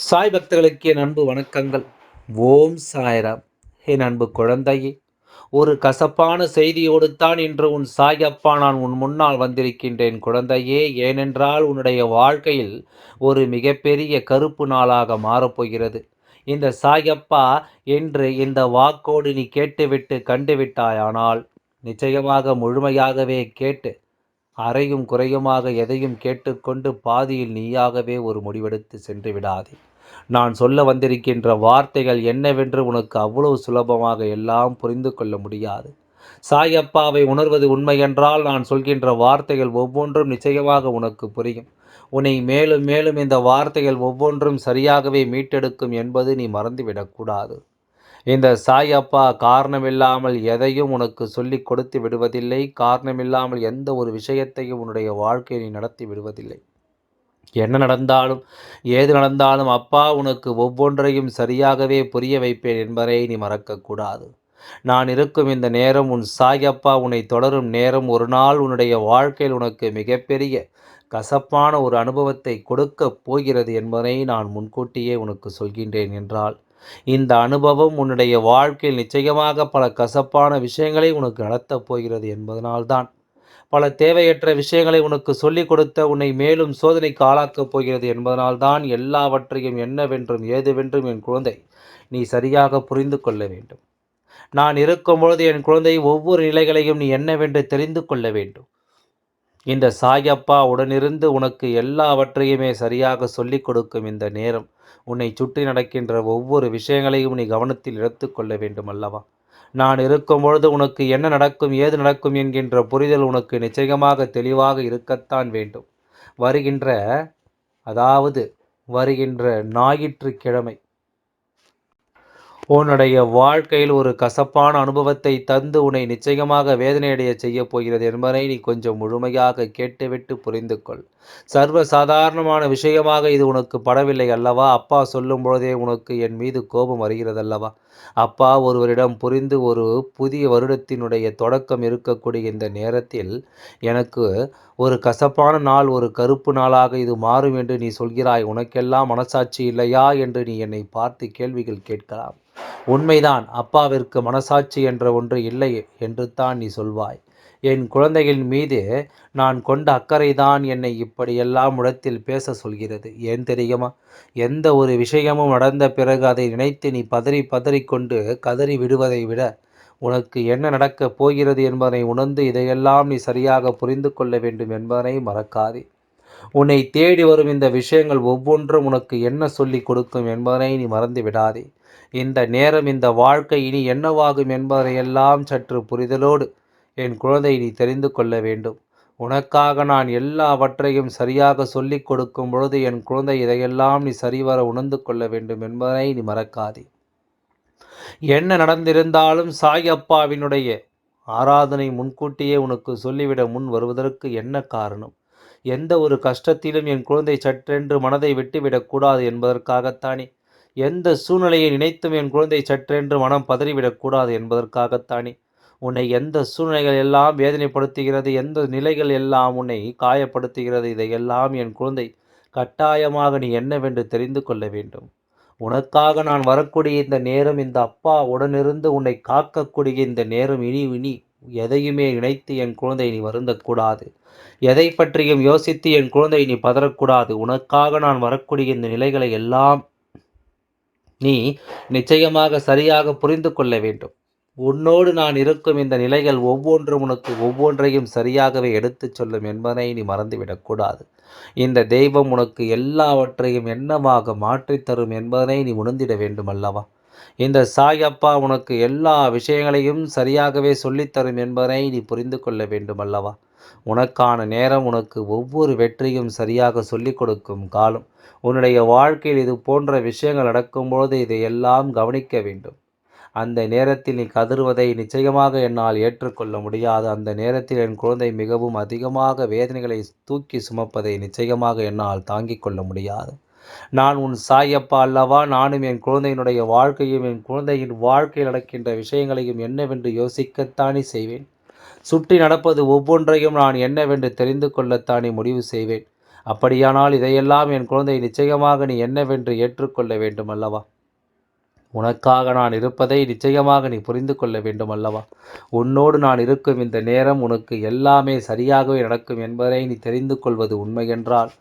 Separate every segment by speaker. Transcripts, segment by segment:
Speaker 1: சாய் பக்தர்களுக்கு என் அன்பு வணக்கங்கள். ஓம் சாய்ராம். என் அன்பு குழந்தையே, ஒரு கசப்பான செய்தியோடு தான் இன்று உன் சாய் அப்பா நான் உன் முன்னால் வந்திருக்கின்றேன் குழந்தையே. ஏனென்றால் உன்னுடைய வாழ்க்கையில் ஒரு மிகப்பெரிய கருப்பு நாளாக மாறப்போகிறது. இந்த சாய் அப்பா என்று இந்த வாக்கோடு நீ கேட்டுவிட்டு கண்டுவிட்டாயானால் நிச்சயமாக முழுமையாகவே கேட்டு அறையும் குறையுமாக எதையும் கேட்டுக்கொண்டு பாதியில் நீயாகவே ஒரு முடிவெடுத்து சென்று விடாதே. நான் சொல்ல வந்திருக்கின்ற வார்த்தைகள் என்னவென்று உனக்கு அவ்வளவு சுலபமாக எல்லாம் புரிந்து கொள்ள முடியாது. சாயப்பாவை உணர்வது உண்மையென்றால் நான் சொல்கின்ற வார்த்தைகள் ஒவ்வொன்றும் நிச்சயமாக உனக்கு புரியும். உன்னை மேலும் மேலும் இந்த வார்த்தைகள் ஒவ்வொன்றும் சரியாகவே மீட்டெடுக்கும் என்பது நீ மறந்துவிடக்கூடாது. இந்த சாய் அப்பா காரணமில்லாமல் எதையும் உனக்கு சொல்லிக் கொடுத்து விடுவதில்லை. காரணமில்லாமல் எந்த ஒரு விஷயத்தையும் உன்னுடைய வாழ்க்கையை நீ நடத்தி விடுவதில்லை. என்ன நடந்தாலும் ஏது நடந்தாலும் அப்பா உனக்கு ஒவ்வொன்றையும் சரியாகவே புரிய வைப்பேன் என்பதை நீ மறக்கக்கூடாது. நான் இருக்கும் இந்த நேரம் உன் சாய் அப்பா உன்னை தொடரும் நேரம் ஒரு நாள் உன்னுடைய வாழ்க்கையில் உனக்கு மிகப்பெரிய கசப்பான ஒரு அனுபவத்தை கொடுக்கப் போகிறது என்பதை நான் முன்கூட்டியே உனக்கு சொல்கின்றேன் என்றால் இந்த அனுபவம் உன்னுடைய வாழ்க்கையில் நிச்சயமாக பல கசப்பான விஷயங்களை உனக்கு நடத்தப் போகிறது என்பதனால்தான் பல தேவையற்ற விஷயங்களை உனக்கு சொல்லிக் கொடுத்த உன்னை மேலும் சோதனைக்கு ஆளாக்கப் போகிறது என்பதனால்தான் எல்லாவற்றையும் என்னவென்றும் ஏதுவென்றும் என் குழந்தை நீ சரியாக புரிந்து கொள்ள வேண்டும். நான் இருக்கும் பொழுது என் குழந்தை ஒவ்வொரு நிலைகளையும் நீ என்னவென்று தெரிந்து கொள்ள வேண்டும். இந்த சாயப்பா உடனிருந்து உனக்கு எல்லாவற்றையுமே சரியாக சொல்லிக் கொடுக்கும் இந்த நேரம் உன்னை சுற்றி நடக்கின்ற ஒவ்வொரு விஷயங்களையும் நீ கவனத்தில் எடுத்துக்கொள்ள வேண்டும் அல்லவா? நான் இருக்கும் பொழுது உனக்கு என்ன நடக்கும் ஏது நடக்கும் என்கின்ற புரிதல் உனக்கு நிச்சயமாக தெளிவாக இருக்கத்தான் வேண்டும். வருகின்ற அதாவது வருகின்ற ஞாயிற்றுக்கிழமை உன்னுடைய வாழ்க்கையில் ஒரு கசப்பான அனுபவத்தை தந்து உன்னை நிச்சயமாக வேதனையடைய செய்யப் போகிறது என்பதை நீ கொஞ்சம் முழுமையாக கேட்டுவிட்டு புரிந்து கொள். சர்வ சாதாரணமான விஷயமாக இது உனக்கு படவில்லை அல்லவா? அப்பா சொல்லும் பொழுதே உனக்கு என் மீது கோபம் வருகிறதல்லவா? அப்பா ஒருவரிடம் புரிந்து ஒரு புதிய வருடத்தினுடைய தொடக்கம் இருக்கக்கூடிய இந்த நேரத்தில் எனக்கு ஒரு கசப்பான நாள் ஒரு கருப்பு நாளாக இது மாறும் என்று நீ சொல்கிறாய். உனக்கெல்லாம் மனசாட்சி இல்லையா என்று நீ என்னை பார்த்து கேள்விகள் கேட்கலாம். உண்மைதான், அப்பாவிற்கு மனசாட்சி என்ற ஒன்று இல்லை என்று தான் நீ சொல்வாய். என் குழந்தைகள் மீது நான் கொண்ட அக்கறைதான் என்னை இப்படியெல்லாம் இடத்தில் பேச சொல்கிறது. ஏன் தெரியுமா? எந்த ஒரு விஷயமும் நடந்த பிறகு அதை நினைத்து நீ பதறிக்கொண்டு கதறி விடுவதை விட உனக்கு என்ன நடக்கப் போகிறது என்பதை உணர்ந்து இதையெல்லாம் நீ சரியாக புரிந்து கொள்ள வேண்டும் என்பதனை மறக்காதே. உன்னை தேடி வரும் இந்த விஷயங்கள் ஒவ்வொன்றும் உனக்கு என்ன சொல்லிக் கொடுக்கும் என்பதனை நீ மறந்து விடாதே. இந்த நேரம் இந்த வாழ்க்கை இனி என்னவாகும் என்பதையெல்லாம் சற்று புரிதலோடு என் குழந்தை நீ தெரிந்து கொள்ள வேண்டும். உனக்காக நான் எல்லாவற்றையும் சரியாக சொல்லிக் கொடுக்கும் பொழுது என் குழந்தை இதையெல்லாம் நீ சரிவர உணர்ந்து கொள்ள வேண்டும் என்பதை நீ மறக்காதே. என்ன நடந்திருந்தாலும் சாய் அப்பாவினுடைய ஆராதனை முன்கூட்டியே உனக்கு சொல்லிவிட முன் வருவதற்கு என்ன காரணம்? எந்த ஒரு கஷ்டத்திலும் என் குழந்தை சற்றென்று மனதை விட்டுவிடக்கூடாது என்பதற்காகத்தானே. எந்த சூழ்நிலையை நினைத்தும் என் குழந்தை சற்றென்று மனம் பதறிவிடக்கூடாது என்பதற்காகத்தானே. உன்னை எந்த சூழ்நிலைகள் எல்லாம் வேதனைப்படுத்துகிறது, எந்த நிலைகள் எல்லாம் உன்னை காயப்படுத்துகிறது, இதையெல்லாம் என் குழந்தை கட்டாயமாக நீ என்னவென்று தெரிந்து கொள்ள வேண்டும். உனக்காக நான் வரக்கூடிய இந்த நேரம், இந்த அப்பா உடனிருந்து உன்னை காக்கக்கூடிய இந்த நேரம், இனி எதையுமே நினைத்து என் குழந்தை நீ வருந்தக்கூடாது. எதை பற்றியும் யோசித்து என் குழந்தை நீ பதறக்கூடாது. உனக்காக நான் வரக்கூடிய இந்த நிலைகளை எல்லாம் நீ நிச்சயமாக சரியாக புரிந்து கொள்ள வேண்டும். உன்னோடு நான் இருக்கும் இந்த நிலைகள் ஒவ்வொன்றும் உனக்கு ஒவ்வொன்றையும் சரியாகவே எடுத்துச் சொல்லும் என்பதை நீ மறந்துவிடக்கூடாது. இந்த தெய்வம் உனக்கு எல்லாவற்றையும் என்னவாக மாற்றித் தரும் என்பதனை நீ உணர்ந்திட வேண்டும் அல்லவா? இந்த சாய் அப்பா உனக்கு எல்லா விஷயங்களையும் சரியாகவே சொல்லித்தரும் என்பதனை நீ புரிந்து கொள்ள வேண்டும் அல்லவா? உனக்கான நேரம், உனக்கு ஒவ்வொரு வெற்றியும் சரியாக சொல்லிக் கொடுக்கும் காலம். உன்னுடைய வாழ்க்கையில் இது போன்ற விஷயங்கள் நடக்கும்போது இதையெல்லாம் கவனிக்க வேண்டும். அந்த நேரத்தில் நீ கதறுவதை நிச்சயமாக என்னால் ஏற்றுக்கொள்ள முடியாது. அந்த நேரத்தில் என் குழந்தை மிகவும் அதிகமாக வேதனைகளை தூக்கி சுமப்பதை நிச்சயமாக என்னால் தாங்கிக் கொள்ள முடியாது. நான் உன் சாயப்பா அல்லவா? நானும் என் குழந்தையினுடைய வாழ்க்கையும் என் குழந்தையின் வாழ்க்கையில் நடக்கின்ற விஷயங்களையும் என்னவென்று யோசிக்கத்தானே செய்வேன். சுற்றி நடப்பது ஒவ்வொன்றையும் நான் என்னவென்று தெரிந்து கொள்ளத்தானே முடிவு செய்வேன். அப்படியானால் இதையெல்லாம் என் குழந்தை நிச்சயமாக நீ என்னவென்று ஏற்றுக்கொள்ள வேண்டும் அல்லவா? உனக்காக நான் இருப்பதை நிச்சயமாக நீ புரிந்து கொள்ள வேண்டும் அல்லவா? உன்னோடு நான் இருக்கும் இந்த நேரம் உனக்கு எல்லாமே சரியாகவே நடக்கும் என்பதை நீ தெரிந்து கொள்வது உண்மையென்றால்,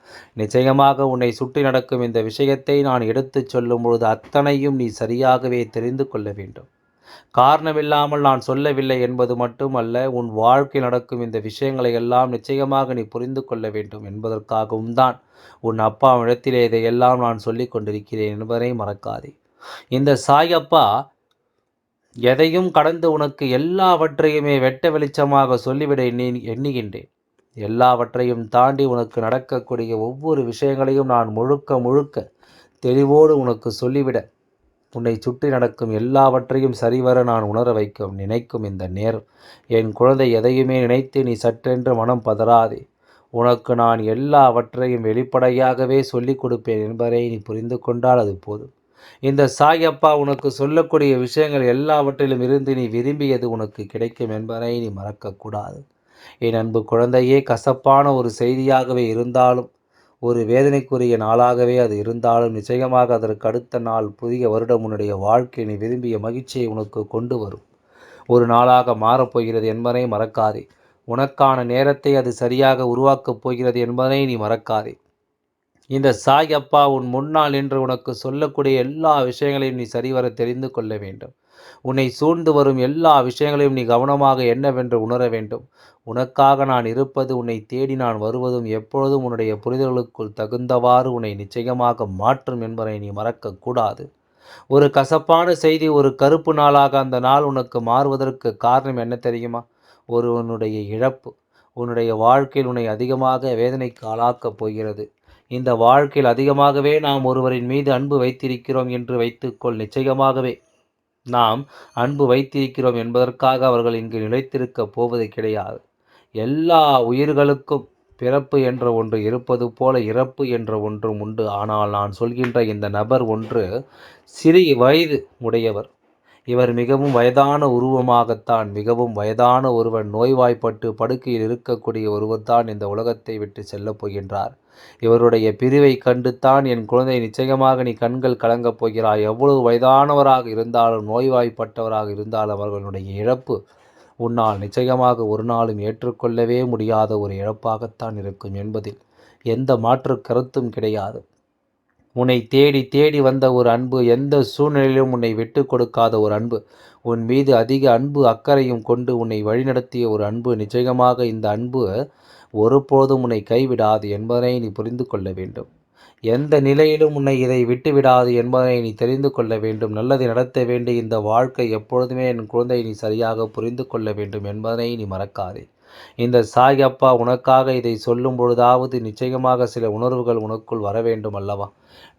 Speaker 1: நிச்சயமாக உன்னை சுற்றி நடக்கும் இந்த விஷயத்தை நான் எடுத்துச் சொல்லும் பொழுது அத்தனையும் நீ சரியாகவே தெரிந்து கொள்ள வேண்டும். காரணமில்லாமல் நான் சொல்லவில்லை என்பது மட்டுமல்ல, உன் வாழ்க்கையில் நடக்கும் இந்த விஷயங்களை எல்லாம் நிச்சயமாக நீ புரிந்து கொள்ள வேண்டும் என்பதற்காகவும் தான் உன் அப்பாவிடத்திலே இதையெல்லாம் நான் சொல்லிக் கொண்டிருக்கிறேன் என்பதை மறக்காதே. இந்த சாயப்பா எதையும் கடந்து உனக்கு எல்லாவற்றையுமே வெட்ட வெளிச்சமாக சொல்லிவிட எண்ணுகின்றேன். எல்லாவற்றையும் தாண்டி உனக்கு நடக்கக்கூடிய ஒவ்வொரு விஷயங்களையும் நான் முழுக்க முழுக்க தெளிவோடு உனக்கு சொல்லிவிட, உன்னை சுற்றி நடக்கும் எல்லாவற்றையும் சரிவர நான் உணர வைக்க நினைக்கும் இந்த நேரம், என் குழந்தை எதையுமே நினைத்து நீ சற்றென்று மனம் பதறாதே. உனக்கு நான் எல்லாவற்றையும் வெளிப்படையாகவே சொல்லிக் கொடுப்பேன் என்பதை நீ புரிந்து கொண்டால் அது போதும். இந்த சாயப்பா உனக்கு சொல்லக்கூடிய விஷயங்கள் எல்லாவற்றிலும் இருந்து நீ விரும்பியது உனக்கு கிடைக்கும் என்பதை நீ மறக்கக்கூடாது. என் அன்பு குழந்தையே, கசப்பான ஒரு செய்தியாகவே இருந்தாலும், ஒரு வேதனைக்குரிய நாளாகவே அது இருந்தாலும், நிச்சயமாக அதற்கு அடுத்த நாள் புதிய வருடம் உன்னுடைய வாழ்க்கையில் நீ விரும்பிய மகிழ்ச்சியை உனக்கு கொண்டு வரும் ஒரு நாளாக மாறப்போகிறது என்பதை மறக்காதே. உனக்கான நேரத்தை அது சரியாக உருவாக்கப் போகிறது என்பதை நீ மறக்காதே. இந்த சாயப்பா உன் முன்னால் நின்று உனக்கு சொல்லக்கூடிய எல்லா விஷயங்களையும் நீ சரிவர தெரிந்து கொள்ள வேண்டும். உன்னை சூழ்ந்து வரும் எல்லா விஷயங்களையும் நீ கவனமாக என்னவென்று உணர வேண்டும். உனக்காக நான் இருப்பது, உன்னை தேடி நான் வருவதும் எப்பொழுதும் உன்னுடைய புரிதல்களுக்குள் தகுந்தவாறு உன்னை நிச்சயமாக மாற்றும் என்பதை நீ மறக்கக்கூடாது. ஒரு கசப்பான செய்தி, ஒரு கருப்பு நாளாக அந்த நாள் உனக்கு மாறுவதற்கு காரணம் என்ன தெரியுமா? ஒருவனுடைய இழப்பு உன்னுடைய வாழ்க்கையில் உன்னை அதிகமாக வேதனைக்கு ஆளாக்கப் போகிறது. இந்த வாழ்க்கையில் அதிகமாகவே நாம் ஒருவரின் மீது அன்பு வைத்திருக்கிறோம் என்று வைத்துக்கொள். நிச்சயமாகவே நாம் அன்பு வைத்திருக்கிறோம் என்பதற்காக அவர்கள் இங்கு நிலைத்திருக்கப் போவது கிடையாது. எல்லா உயிர்களுக்கும் பிறப்பு என்ற ஒன்று இருப்பது போல இறப்பு என்ற ஒன்றும் உண்டு. ஆனால் நான் சொல்கின்ற இந்த நபர் ஒன்று சிறிய வயது உடையவர். இவர் மிகவும் வயதான உருவமாகத்தான், மிகவும் வயதான ஒருவன், நோய்வாய்ப்பட்டு படுக்கையில் இருக்கக்கூடிய ஒருவர் தான் இந்த உலகத்தை விட்டு செல்லப் போகின்றார். இவருடைய பிரிவை கண்டு தான் என் குழந்தை நிச்சயமாக நீ கண்கள் கலங்கப் போகிறாய். எவ்வளவு வயதானவராக இருந்தாலும், நோய்வாய்ப்பட்டவராக இருந்தாலும் அவர்களுடைய இழப்பு உன்னால் நிச்சயமாக ஒரு நாளும் ஏற்றுக்கொள்ளவே முடியாத ஒரு இழப்பாகத்தான் இருக்கும் என்பதில் எந்த மாற்று கருத்தும் கிடையாது. உன்னை தேடி தேடி வந்த ஒரு அன்பு, எந்த சூழ்நிலையிலும் உன்னை விட்டு கொடுக்காத ஒரு அன்பு, உன் மீது அதிக அன்பு அக்கறையும் கொண்டு உன்னை வழிநடத்திய ஒரு அன்பு, நிச்சயமாக இந்த அன்பு ஒருபோதும் உன்னை கைவிடாது என்பதை நீ புரிந்து கொள்ள வேண்டும். எந்த நிலையிலும் உன்னை இதை விட்டுவிடாது என்பதை நீ தெரிந்து கொள்ள வேண்டும். நல்லதை நடத்த வேண்டிய இந்த வாழ்க்கை எப்பொழுதுமே என் குழந்தை நீ சரியாக புரிந்து கொள்ள வேண்டும் என்பதை நீ மறக்காதே. இந்த சாயப்பா உனக்காக இதை சொல்லும் பொழுதாவது நிச்சயமாக சில உணர்வுகள் உனக்குள் வர வேண்டும் அல்லவா?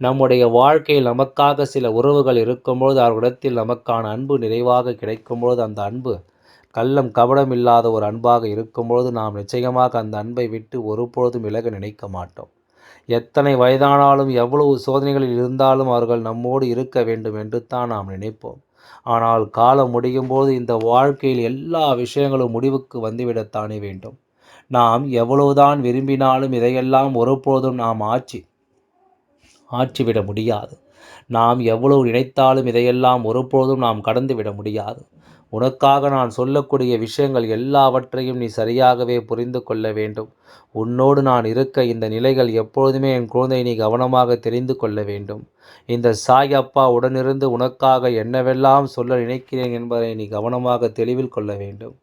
Speaker 1: நம்முடைய வாழ்க்கையில் நமக்காக சில உறவுகள் இருக்கும்பொழுது, அவர்களிடத்தில் நமக்கான அன்பு நிறைவாக கிடைக்கும்பொழுது, அந்த அன்பு கள்ளம் கபடம் இல்லாத ஒரு அன்பாக இருக்கும்பொழுது, நாம் நிச்சயமாக அந்த அன்பை விட்டு ஒருபொழுதும் விலக நினைக்க மாட்டோம். எத்தனை வயதானாலும், எவ்வளவு சோதனைகளில் இருந்தாலும் அவர்கள் நம்மோடு இருக்க வேண்டும் என்று தான் நாம் நினைப்போம். ஆனால் காலம் முடியும் போது இந்த வாழ்க்கையில் எல்லா விஷயங்களும் முடிவுக்கு வந்துவிடத்தானே வேண்டும். நாம் எவ்வளவுதான் விரும்பினாலும் இதையெல்லாம் ஒருபோதும் நாம் ஆற்றிவிட முடியாது. நாம் எவ்வளவு நினைத்தாலும் இதையெல்லாம் ஒருபோதும் நாம் கடந்து விட முடியாது. உனக்காக நான் சொல்லக்கூடிய விஷயங்கள் எல்லாவற்றையும் நீ சரியாகவே புரிந்து கொள்ள வேண்டும். உன்னோடு நான் இருக்க இந்த நிலைகள் எப்பொழுதுமே என் குழந்தை நீ கவனமாக தெரிந்து கொள்ள வேண்டும். இந்த சாயப்பா உடனிருந்து உனக்காக என்னவெல்லாம் சொல்ல நினைக்கிறேன் என்பதை நீ கவனமாக தெளிவில் கொள்ள வேண்டும்.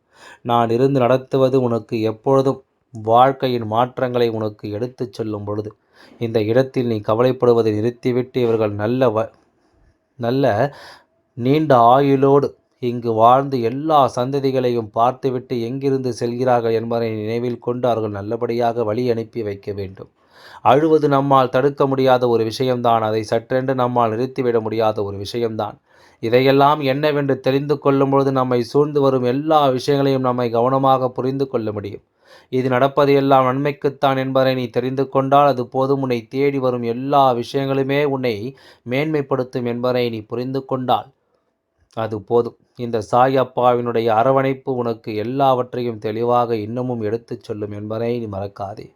Speaker 1: நான் இருந்து நடத்துவது உனக்கு எப்பொழுதும் வாழ்க்கையின் மாற்றங்களை உனக்கு எடுத்துச் சொல்லும் பொழுது, இந்த இடத்தில் நீ கவலைப்படுவதை நிறுத்திவிட்டு இவர்கள் நல்ல நீண்ட ஆயுளோடு இங்கு வாழ்ந்து எல்லா சந்ததிகளையும் பார்த்துவிட்டு எங்கிருந்து செல்கிறார்கள் என்பதை நினைவில் கொண்டு அவர்கள் நல்லபடியாக வழி அனுப்பி வைக்க வேண்டும். அழுவது நம்மால் தடுக்க முடியாத ஒரு விஷயம்தான். அதை சற்றென்று நம்மால் நிறுத்திவிட முடியாத ஒரு விஷயம்தான். இதையெல்லாம் என்னவென்று தெரிந்து கொள்ளும் பொழுது நம்மை சூழ்ந்து வரும் எல்லா விஷயங்களையும் நம்மை கவனமாக புரிந்து கொள்ள முடியும். இது நடப்பது எல்லாம் நன்மைக்குத்தான் என்பதை நீ தெரிந்து கொண்டால் அது போதும். உன்னை தேடி வரும் எல்லா விஷயங்களுமே உன்னை மேன்மைப்படுத்தும் என்பதை நீ புரிந்து கொண்டால் அது போதும். இந்த சாயப்பாவினுடைய அரவணைப்பு உனக்கு எல்லாவற்றையும் தெளிவாக இன்னமும் எடுத்துச் சொல்லும் என்பதை நீ மறக்காதே.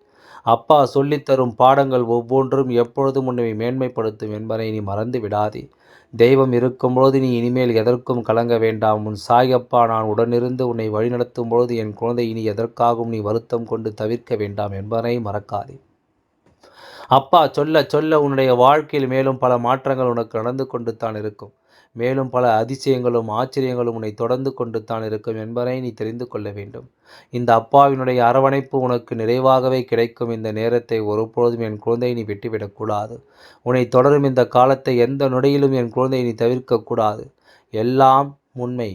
Speaker 1: அப்பா சொல்லித்தரும் பாடங்கள் ஒவ்வொன்றும் எப்பொழுதும் உன்னை மேன்மைப்படுத்தும் என்பதை நீ மறந்து விடாதே. தெய்வம் இருக்கும்போது நீ இனிமேல் எதற்கும் கலங்க வேண்டாம். உன் சாயப்பா நான் உடனிருந்து உன்னை வழிநடத்தும் பொழுது என் குழந்தை இனி எதற்காகவும் நீ வருத்தம் கொண்டு தவிர்க்க வேண்டாம் என்பதை மறக்காதே. அப்பா சொல்ல சொல்ல உன்னுடைய வாழ்க்கையில் மேலும் பல மாற்றங்கள் உனக்கு நடந்து கொண்டு தான் இருக்கும். மேலும் பல அதிசயங்களும் ஆச்சரியங்களும் உன்னை தொடர்ந்து கொண்டு தான் இருக்கும் என்பதை நீ தெரிந்து கொள்ள வேண்டும். இந்த அப்பாவினுடைய அரவணைப்பு உனக்கு நிறைவாகவே கிடைக்கும். இந்த நேரத்தை ஒருபொழுதும் என் குழந்தை நீ விட்டுவிடக்கூடாது. உன்னை தொடரும் இந்த காலத்தை எந்த நொடியிலும் என் குழந்தை நீ தவிர்க்கக்கூடாது. எல்லாம் உண்மை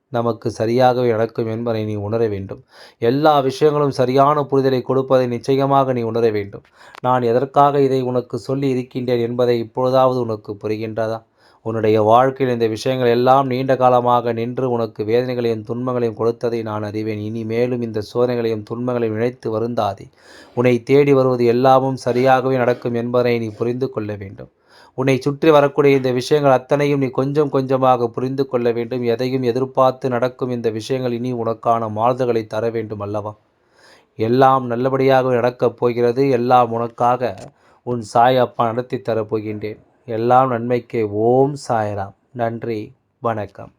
Speaker 1: நமக்கு சரியாகவே நடக்கும் என்பதை நீ உணர வேண்டும். எல்லா விஷயங்களும் சரியான புரிதலை கொடுப்பதை நிச்சயமாக நீ உணர வேண்டும். நான் எதற்காக இதை உனக்கு சொல்லி இருக்கின்றேன் என்பதை இப்பொழுதாவது உனக்கு புரிகின்றதா? உன்னுடைய வாழ்க்கையில் இந்த விஷயங்கள் எல்லாம் நீண்ட காலமாக நின்று உனக்கு வேதனைகளையும் துன்பங்களையும் கொடுத்ததை நான் அறிவேன். இனி மேலும் இந்த சோதனைகளையும் துன்பங்களையும் நினைத்து வருந்தாதே. உன்னை தேடி வருவது எல்லாமும் சரியாகவே நடக்கும் என்பதை நீ புரிந்து கொள்ள வேண்டும். உன்னை சுற்றி வரக்கூடிய இந்த விஷயங்கள் அத்தனையும் நீ கொஞ்சம் கொஞ்சமாக புரிந்து கொள்ள வேண்டும். எதையும் எதிர்பார்த்து நடக்கும் இந்த விஷயங்கள் இனி உனக்கான மாறுதல்களை தர வேண்டும் அல்லவா? எல்லாம் நல்லபடியாக நடக்கப் போகிறது. எல்லாம் உனக்காக உன் சாய் அப்பா நடத்தி தரப்போகின்றேன். எல்லாம் நன்மைக்கே. ஓம் சாய்ராம். நன்றி. வணக்கம்.